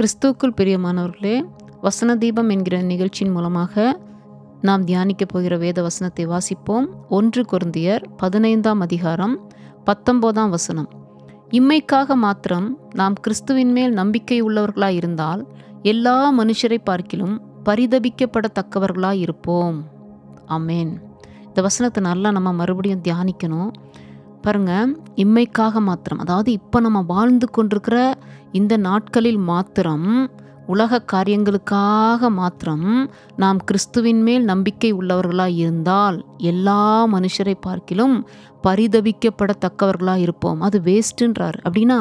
கிறிஸ்துவுக்குள் பிரியமானவர்களே, வசன தீபம் என்கிற நிகழ்ச்சியின் மூலமாக நாம் தியானிக்கப் போகிற வேத வசனத்தை வாசிப்போம். 1 கொரிந்தியர் 15ஆம் அதிகாரம் 19ஆம் வசனம். இம்மைக்காக மாத்திரம் நாம் கிறிஸ்துவின் மேல் நம்பிக்கை உள்ளவர்களாய் இருந்தால் எல்லா மனுஷரை பார்க்கிலும் பரிதபிக்கப்படத்தக்கவர்களாய் இருப்போம். ஆமேன். இந்த வசனத்தை நல்லா நம்ம மறுபடியும் தியானிக்கணும். பாருங்க, இம்மைக்காக மாத்திரம், அதாவது இப்போ நம்ம வாழ்ந்து கொண்டிருக்கிற இந்த நாட்களில் மாத்திரம், உலக காரியங்களுக்காக மாத்திரம் நாம் கிறிஸ்துவின் மேல் நம்பிக்கை உள்ளவர்களாய் இருந்தால் எல்லா மனுஷரை பார்க்கிலும் பரிதபிக்கப்படத்தக்கவர்களாக இருப்போம். அது வேஸ்ட்டுன்றார். அப்படின்னா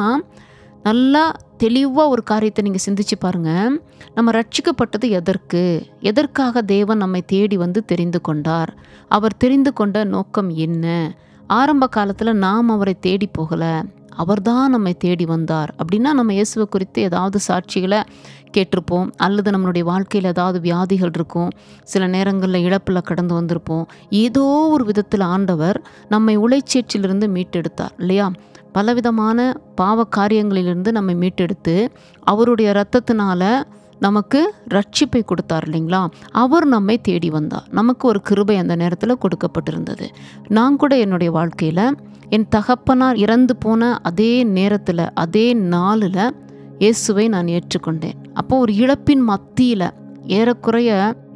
நல்லா தெளிவாக ஒரு காரியத்தை நீங்கள் சிந்திச்சு பாருங்கள். நம்ம ரட்சிக்கப்பட்டது எதற்காக தேவன் நம்மை தேடி வந்து தெரிந்து கொண்டார்? அவர் தெரிந்து கொண்ட நோக்கம் என்ன? ஆரம்ப காலத்தில் நாம் அவரை தேடி போகலை, அவர்தான் நம்மை தேடி வந்தார். அப்படின்னா நம்ம இயேசுவை குறித்து ஏதாவது சாட்சிகளை கேட்டிருப்போம், அல்லது நம்மளுடைய வாழ்க்கையில் ஏதாவது வியாதிகள் இருக்கும், சில நேரங்களில் இழப்பில் கடந்து வந்திருப்போம். ஏதோ ஒரு விதத்தில் ஆண்டவர் நம்மை உளைச்சேற்றிலிருந்து மீட்டெடுத்தார் இல்லையா? பலவிதமான பாவ காரியங்களிலிருந்து நம்மை மீட்டெடுத்து அவருடைய இரத்தத்தினால நமக்கு ரட்சிப்பை கொடுத்தார் இல்லைங்களா? அவர் நம்மை தேடி வந்தார். நமக்கு ஒரு கிருபை அந்த நேரத்தில் கொடுக்கப்பட்டிருந்தது. நான் கூட என்னுடைய வாழ்க்கையில் என் தகப்பனார் இறந்து போன அதே நேரத்தில், அதே நாளில் இயேசுவை நான் ஏற்றுக்கொண்டேன். அப்போ ஒரு இழப்பின் மத்தியில், ஏறக்குறைய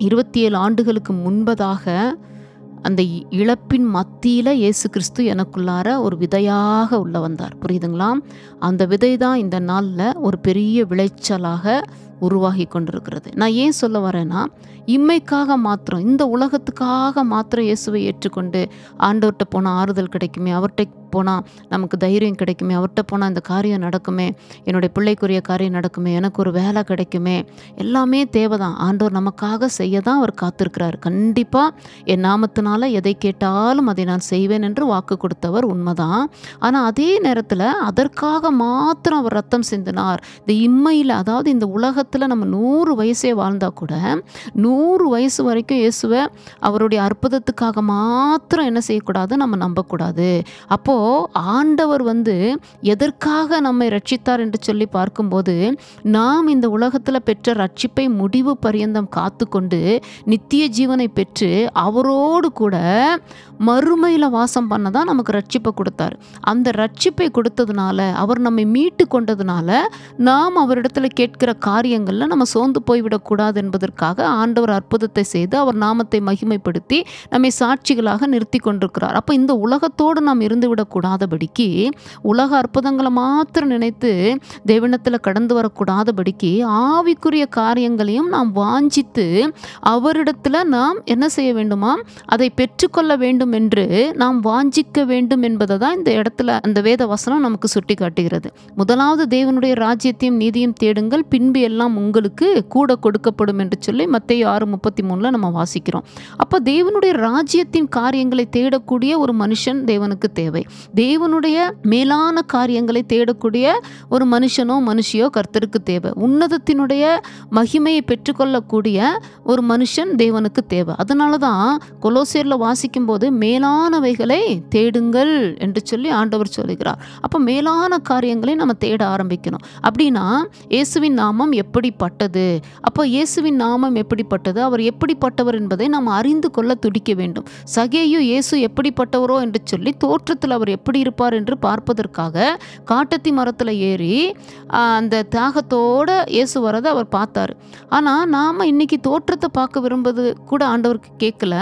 27 ஆண்டுகளுக்கு முன்பதாக, அந்த இழப்பின் மத்தியில் இயேசு கிறிஸ்து எனக்குள்ளார ஒரு விதையாக உள்ள வந்தார். புரியுதுங்களா? அந்த விதை தான் இந்த நாளில் ஒரு பெரிய விளைச்சலாக உருவாகி கொண்டிருக்கிறது. நான் ஏன் சொல்ல வரேன்னா, இம்மைக்காக மாத்திரம், இந்த உலகத்துக்காக மாத்திரம் இயேசுவை ஏற்றுக்கொண்டு ஆண்டவர்கிட்ட போனால் ஆறுதல் கிடைக்குமே, அவர்கிட்ட போனால் நமக்கு தைரியம் கிடைக்குமே, அவர்கிட்ட போனால் இந்த காரியம் நடக்குமே, என்னுடைய பிள்ளைக்குரிய காரியம் நடக்குமே, எனக்கு ஒரு வேலை கிடைக்குமே, எல்லாமே தேவைதான். ஆண்டவர் நமக்காக செய்ய தான் அவர் காத்திருக்கிறார். கண்டிப்பாக என் நாமத்தினால எதை கேட்டாலும் அதை நான் செய்வேன் என்று வாக்கு கொடுத்தவர் உண்மைதான். ஆனால் அதே நேரத்தில் அதற்காக மாத்திரம் அவர் ரத்தம் சிந்தினார். இந்த இம்மையில், அதாவது இந்த உலகத்தில் நம்ம 100 வயசே வாழ்ந்தால் கூட 100 வயசு வரைக்கும் இயேசுவை அவருடைய அற்புதத்துக்காக மாத்திரம் என்ன செய்யக்கூடாது? நம்ம நம்பக்கூடாது. அப்போது ஆண்டவர் எதற்காக நம்மை ரட்சித்தார் என்று சொல்லி பார்க்கும்போது, நாம் இந்த உலகத்தில் பெற்ற ரட்சிப்பை முடிவு பரியந்தம் காத்து கொண்டு நித்திய ஜீவனை பெற்று அவரோடு கூட மறுமையில் வாசம் பண்ணதான் நமக்கு ரட்சிப்பை கொடுத்தார். அந்த ரட்சிப்பை கொடுத்ததுனால, அவர் நம்மை மீட்டு கொண்டதுனால, நாம் அவரிடத்துல கேட்கிற காரியங்களில் நம்ம சோர்ந்து போய்விடக்கூடாது என்பதற்காக ஆண்டவர் அற்புதத்தை செய்து அவர் நாமத்தை மகிமைப்படுத்தி நம்மை சாட்சிகளாக நிறுத்தி கொண்டிருக்கிறார். அப்போ இந்த உலகத்தோடு நாம் இருந்து விடக்கூடாதபடிக்கு, உலக அற்புதங்களை மாத்திரம் நினைத்து தேவனத்தில் கடந்து வரக்கூடாதபடிக்கு, ஆவிக்குரிய காரியங்களையும் நாம் வாஞ்சித்து அவரிடத்துல நாம் என்ன செய்ய வேண்டுமா? அதை பெற்றுக்கொள்ள வேண்டும் என்று நாம் வாஞ்சிக்க வேண்டும் என்பதை தான் இந்த இடத்துல அந்த வேத வசனம் நமக்கு சுட்டி காட்டுகிறது. முதலாவது தேவனுடைய ராஜ்யத்தையும் நீதியும் தேடுங்கள், பின்பு எல்லாம் உங்களுக்கு கூட கொடுக்கப்படும் என்று சொல்லி மத்தேயு 6:33 நம்ம வாசிக்கிறோம். அப்போ தேவனுடைய ராஜ்யத்தின் காரியங்களை தேடக்கூடிய ஒரு மனுஷன் தேவனுக்கு தேவை. தேவனுடைய மேலான காரியங்களை தேடக்கூடிய ஒரு மனுஷனோ மனுஷியோ கர்த்தருக்கு தேவை. உன்னதத்தினுடைய மகிமையை பெற்றுக்கொள்ளக்கூடிய ஒரு மனுஷன் தேவனுக்கு தேவை. அதனால தான் கொலோசியர்ல வாசிக்கும் போது மேலானவைகளை தேடுங்கள் என்று சொல்லி ஆண்டவர் சொல்லுகிறார். அப்போ மேலான காரியங்களை நம்ம தேட ஆரம்பிக்கணும். அப்படின்னா இயேசுவின் நாமம் எப்படிப்பட்டது? அப்போ இயேசுவின் நாமம் எப்படிப்பட்டது, அவர் எப்படிப்பட்டவர் என்பதை நாம் அறிந்து கொள்ள துடிக்க வேண்டும். சகேயு இயேசு எப்படிப்பட்டவரோ என்று சொல்லி தோற்றத்தில் அவர் எப்படி இருப்பார் என்று பார்ப்பதற்காக காட்டத்தி மரத்தில் ஏறி அந்த தியாகத்தோட இயேசு வரதை அவர் பார்த்தார். ஆனால் நாம் இன்னைக்கு தோற்றத்தை பார்க்க விரும்புவது கூட ஆண்டவருக்கு கேட்கல.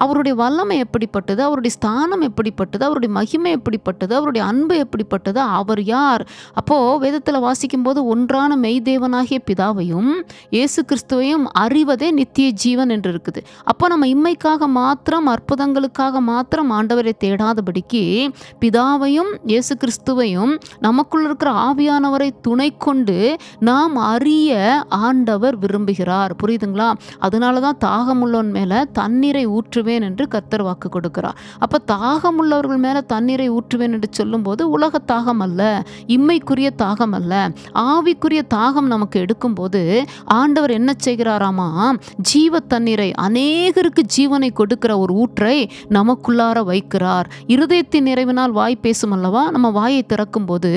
அவருடைய வல்லமை எப்படிப்பட்டது, அவருடைய ஸ்தானம் எப்படிப்பட்டது, அவருடைய மகிமை எப்படிப்பட்டது, அவருடைய அன்பு எப்படிப்பட்டது, அவர் யார்? அப்போது வேதத்தில் வாசிக்கும் போது ஒன்றான மெய்தேவனாகிய பிதாவையும் இயேசு கிறிஸ்துவையும் அறிவதே நித்திய ஜீவன் என்று இருக்குது. அப்போ நம்ம இம்மைக்காக மாத்திரம், அற்புதங்களுக்காக மாத்திரம் ஆண்டவரை தேடாதபடிக்கு, பிதாவையும் இயேசு கிறிஸ்துவையும் நமக்குள்ள இருக்கிற ஆவியானவரை துணை கொண்டு நாம் அறிய ஆண்டவர் விரும்புகிறார். புரியுதுங்களா? அதனால தான் தாகமுள்ளவன் மேலே தண்ணீரை ஊற்றுவேன் என்று கர்த்தர் வாக்கு கொடுக்கிறார். அப்போ தாகமுள்ளவர்கள் மேலே தண்ணீரை ஊற்றுவேன் என்று சொல்லும்போது உலக தாகம் அல்ல, இம்மைக்குரிய தாகம் அல்ல, ஆவிக்குரிய தாகம் நமக்கு எடுக்கும் இருக்கும்போது ஆண்டவர் என்ன செய்கிறாராமா, ஜீவ தண்ணீரை, அநேகருக்கு ஜீவனை கொடுக்கிற ஒரு ஊற்றை நமக்குள்ளார வைக்கிறார். இருதயத்தின் நிறைவினால் வாய் பேசும் அல்லவா, நம்ம வாயை திறக்கும் போது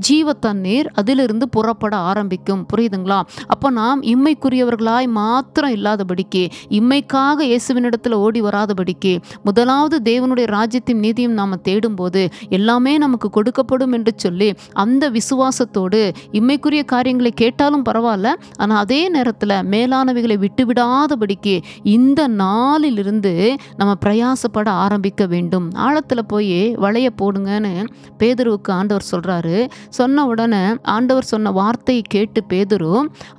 ஜீவ தண்ணீர் அதிலிருந்து புறப்பட ஆரம்பிக்கும். புரியுதுங்களா? அப்போ நாம் இம்மைக்குரியவர்களாய் மாத்திரம் இல்லாதபடிக்கு, இம்மைக்காக இயேசுவினிடத்தில் ஓடி வராதபடிக்கு, முதலாவது தேவனுடைய ராஜ்யத்தின் நீதியும் நாம் தேடும்போது எல்லாமே நமக்கு கொடுக்கப்படும் என்று சொல்லி அந்த விசுவாசத்தோடு இம்மைக்குரிய காரியங்களை கேட்டாலும் பரவாயில்ல, ஆனால் அதே நேரத்தில் மேலானவைகளை விட்டுவிடாதபடிக்கு இந்த நாளிலிருந்து நம்ம பிரயாசப்பட ஆரம்பிக்க வேண்டும். ஆழத்தில் போய் வளைய போடுங்கன்னு பேதுருவுக்கு ஆண்டவர் சொல்கிறாரு. சொன்ன உடனே ஆண்டவர் சொன்ன வார்த்தையை கேட்டு பேதுரு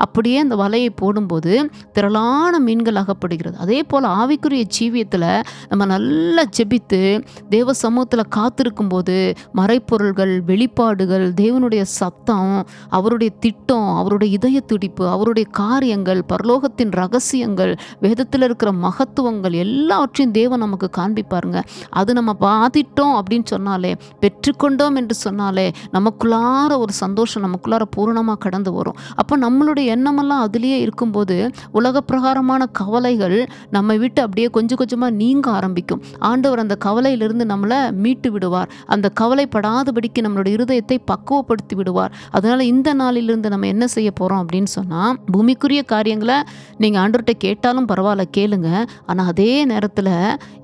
அப்படியே அந்த வலையை போடும்போது திரளான மீன்கள் அகப்படுகிறது. அதே போல் ஆவிக்குரிய ஜீவியத்தில் நம்ம நல்லா ஜெபித்து தேவ சமூகத்தில் காத்திருக்கும் போது மறைப்பொருள்கள், வெளிப்பாடுகள், தேவனுடைய சத்தம், அவருடைய திட்டம், அவருடைய இதய துடிப்பு, அவருடைய காரியங்கள், பரலோகத்தின் ரகசியங்கள், வேதத்தில் இருக்கிற மகத்துவங்கள் எல்லாவற்றையும் தேவன் நமக்கு காண்பிப்பாருங்க. அது நம்ம பாதிட்டோம் அப்படின்னு சொன்னாலே, பெற்றுக்கொண்டோம் என்று சொன்னாலே நமக்குள்ளார ஒரு சந்தோஷம் நமக்குள்ளார பூரணமாக கடந்து வரும். அப்போ நம்மளுடைய எண்ணமெல்லாம் அதிலேயே இருக்கும்போது உலக பிரகாரமான கவலைகள் நம்மை விட்டு அப்படியே கொஞ்சம் கொஞ்சமாக நீங்க ஆரம்பிக்கும். ஆண்டவர் அந்த கவலையிலிருந்து நம்மளை மீட்டு விடுவார். அந்த கவலைப்படாதபடிக்கு நம்மளுடைய இருதயத்தை பக்குவப்படுத்தி விடுவார். அதனால இந்த நாளிலிருந்து நம்ம என்ன செய்ய போறோம் அப்படின்னு சொன்னா, பூமிக்குரிய காரியங்களை நீங்க ஆண்டவர்கிட்ட கேட்டாலும் பரவாயில்ல, கேளுங்க. ஆனா அதே நேரத்துல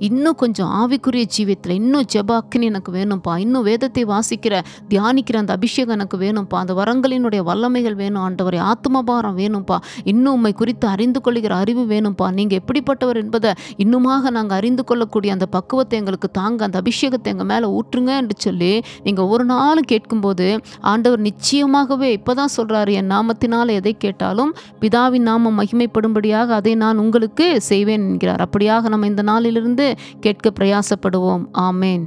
இன்னும் கொஞ்சம் ஆவிக்குரிய ஜீவியத்துல இன்னும் ஜெபாக்கினி எனக்கு வேணும்ப்பா, இன்னும் வேதத்தை வாசிக்கிற தியானிக்கிற அந்த அபிஷேகம் எனக்கு வேணும்ப்பா, அந்த வரங்களினுடைய வல்லமைகள் வேணும் ஆண்டவரே, ஆத்மபாரம் வேணும்ப்பா, இன்னும் உம்மை குறித்து அறிந்து கொள்கிற அறிவு வேணும்ப்பா, நீங்க எப்படிப்பட்டவர் என்பதை இன்னுமாக நாங்கள் அறிந்து கொள்ளக்கூடிய அந்த பக்குவத்தை எங்களுக்கு தாங்க, அந்த அபிஷேகத்தை எங்கள் மேலே ஊற்றுங்க என்று சொல்லி நீங்கள் ஒரு நாளும் கேட்கும்போது ஆண்டவர் நிச்சயமாகவே இப்போதான் சொல்கிறாரு, என் நாமத்தினால் எதை கேட்டாலும் பிதாவின் நாமம் மகிமைப்படும்படியாக அதை நான் உங்களுக்கு செய்வேன் என்கிறார். அப்படியாக நம்ம இந்த நாளிலிருந்து கேட்க பிரயாசப்படுவோம். ஆமேன்.